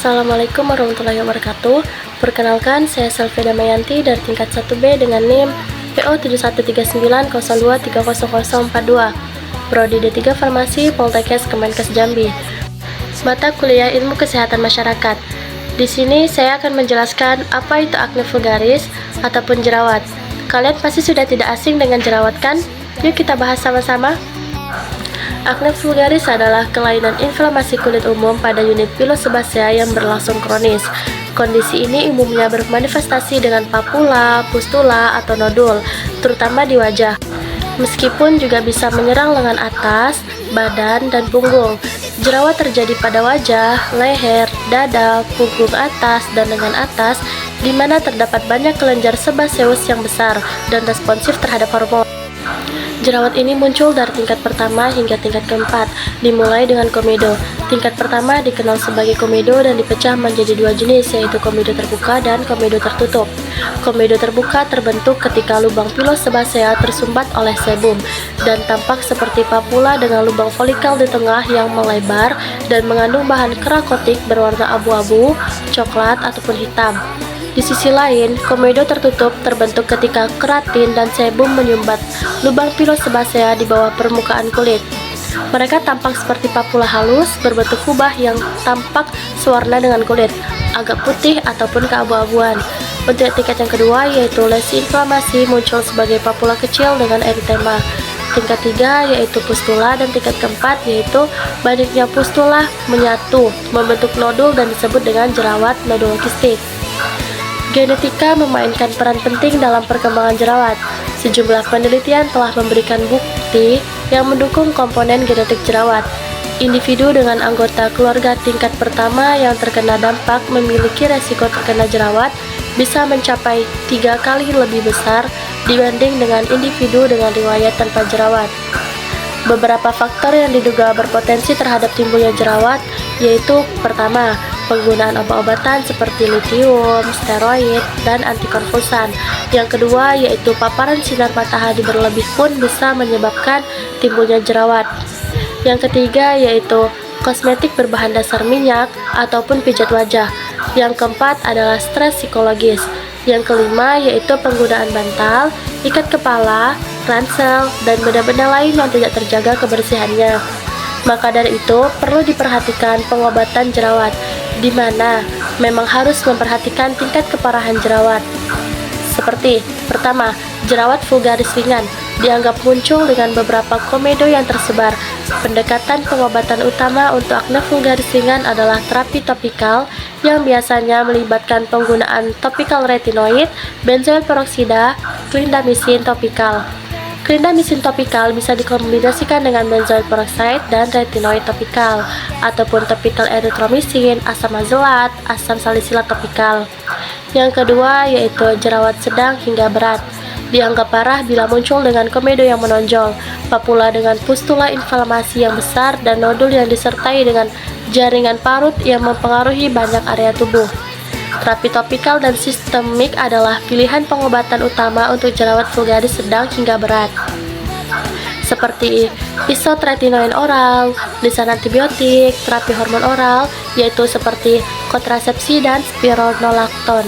Assalamualaikum warahmatullahi wabarakatuh. Perkenalkan, saya Selvi Damayanti dari tingkat 1B dengan NIM PO 713902300042, Prodi D3 Farmasi Poltekkes Kemenkes Jambi. Mata kuliah Ilmu Kesehatan Masyarakat. Di sini saya akan menjelaskan apa itu akne vulgaris ataupun jerawat. Kalian pasti sudah tidak asing dengan jerawat kan? Yuk kita bahas sama-sama. Akne vulgaris adalah kelainan inflamasi kulit umum pada unit pilosebasea yang berlangsung kronis. Kondisi ini umumnya bermanifestasi dengan papula, pustula, atau nodul, terutama di wajah. Meskipun juga bisa menyerang lengan atas, badan, dan punggung. Jerawat terjadi pada wajah, leher, dada, punggung atas, dan lengan atas, di mana terdapat banyak kelenjar sebaseus yang besar dan responsif terhadap hormon. Jerawat ini muncul dari tingkat pertama hingga tingkat keempat, dimulai dengan komedo. Tingkat pertama dikenal sebagai komedo dan dipecah menjadi dua jenis, yaitu komedo terbuka dan komedo tertutup. Komedo terbuka terbentuk ketika lubang pilosebasea tersumbat oleh sebum dan tampak seperti papula dengan lubang folikal di tengah yang melebar dan mengandung bahan kerakotik berwarna abu-abu, coklat, ataupun hitam. Di sisi lain, komedo tertutup terbentuk ketika keratin dan sebum menyumbat lubang pilosebasea di bawah permukaan kulit. Mereka tampak seperti papula halus berbentuk kubah yang tampak sewarna dengan kulit, agak putih ataupun keabu-abuan. Untuk tingkat yang kedua, yaitu lesi inflamasi, muncul sebagai papula kecil dengan eritema. Tingkat 3 yaitu pustula, dan tingkat keempat yaitu banyaknya pustula menyatu membentuk nodul dan disebut dengan jerawat nodul kistik. Genetika memainkan peran penting dalam perkembangan jerawat. Sejumlah penelitian telah memberikan bukti yang mendukung komponen genetik jerawat. Individu dengan anggota keluarga tingkat pertama yang terkena dampak memiliki resiko terkena jerawat bisa mencapai 3 kali lebih besar dibanding dengan individu dengan riwayat tanpa jerawat. Beberapa faktor yang diduga berpotensi terhadap timbulnya jerawat yaitu pertama, penggunaan obat-obatan seperti litium, steroid, dan antikonvulsan. Yang kedua yaitu paparan sinar matahari berlebih pun bisa menyebabkan timbulnya jerawat. Yang ketiga yaitu kosmetik berbahan dasar minyak ataupun pijat wajah. Yang keempat adalah stres psikologis. Yang kelima yaitu penggunaan bantal, ikat kepala, ransel, dan benda-benda lain yang tidak terjaga kebersihannya. Maka dari itu, perlu diperhatikan pengobatan jerawat, di mana memang harus memperhatikan tingkat keparahan jerawat. Seperti, pertama, jerawat vulgaris ringan, dianggap muncul dengan beberapa komedo yang tersebar. Pendekatan pengobatan utama untuk akne vulgaris ringan adalah terapi topikal yang biasanya melibatkan penggunaan topikal retinoid, benzoil peroksida, clindamycin topikal. Clindamycin topikal bisa dikombinasikan dengan benzoil peroxide dan retinoid topikal, ataupun topikal erythromycin, asam azelat, asam salisilat topikal. Yang kedua yaitu jerawat sedang hingga berat. Dianggap parah bila muncul dengan komedo yang menonjol, papula dengan pustula inflamasi yang besar, dan nodul yang disertai dengan jaringan parut yang mempengaruhi banyak area tubuh. Terapi topikal dan sistemik adalah pilihan pengobatan utama untuk jerawat vulgaris sedang hingga berat, seperti isotretinoin oral, lisan antibiotik, terapi hormon oral, yaitu seperti kontrasepsi dan spironolakton.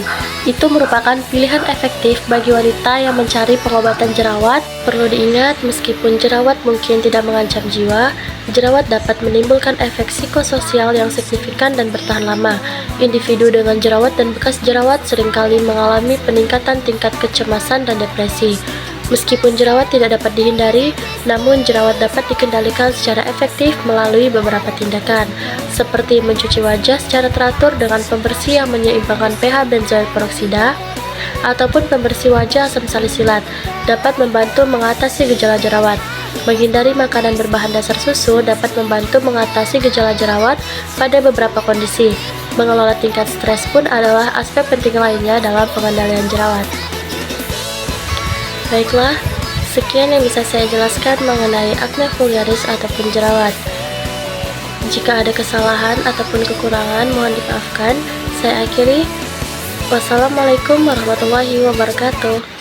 Itu merupakan pilihan efektif bagi wanita yang mencari pengobatan jerawat. Perlu diingat, meskipun jerawat mungkin tidak mengancam jiwa, jerawat dapat menimbulkan efek psikososial yang signifikan dan bertahan lama. Individu dengan jerawat dan bekas jerawat seringkali mengalami peningkatan tingkat kecemasan dan depresi. Meskipun jerawat tidak dapat dihindari, namun jerawat dapat dikendalikan secara efektif melalui beberapa tindakan, seperti mencuci wajah secara teratur dengan pembersih yang menyeimbangkan pH benzoil peroksida, ataupun pembersih wajah asam salisilat, dapat membantu mengatasi gejala jerawat. Menghindari makanan berbahan dasar susu dapat membantu mengatasi gejala jerawat pada beberapa kondisi. Mengelola tingkat stres pun adalah aspek penting lainnya dalam pengendalian jerawat. Baiklah, sekian yang bisa saya jelaskan mengenai akne vulgaris ataupun jerawat. Jika ada kesalahan ataupun kekurangan, mohon dimaafkan. Saya akhiri. Wassalamualaikum warahmatullahi wabarakatuh.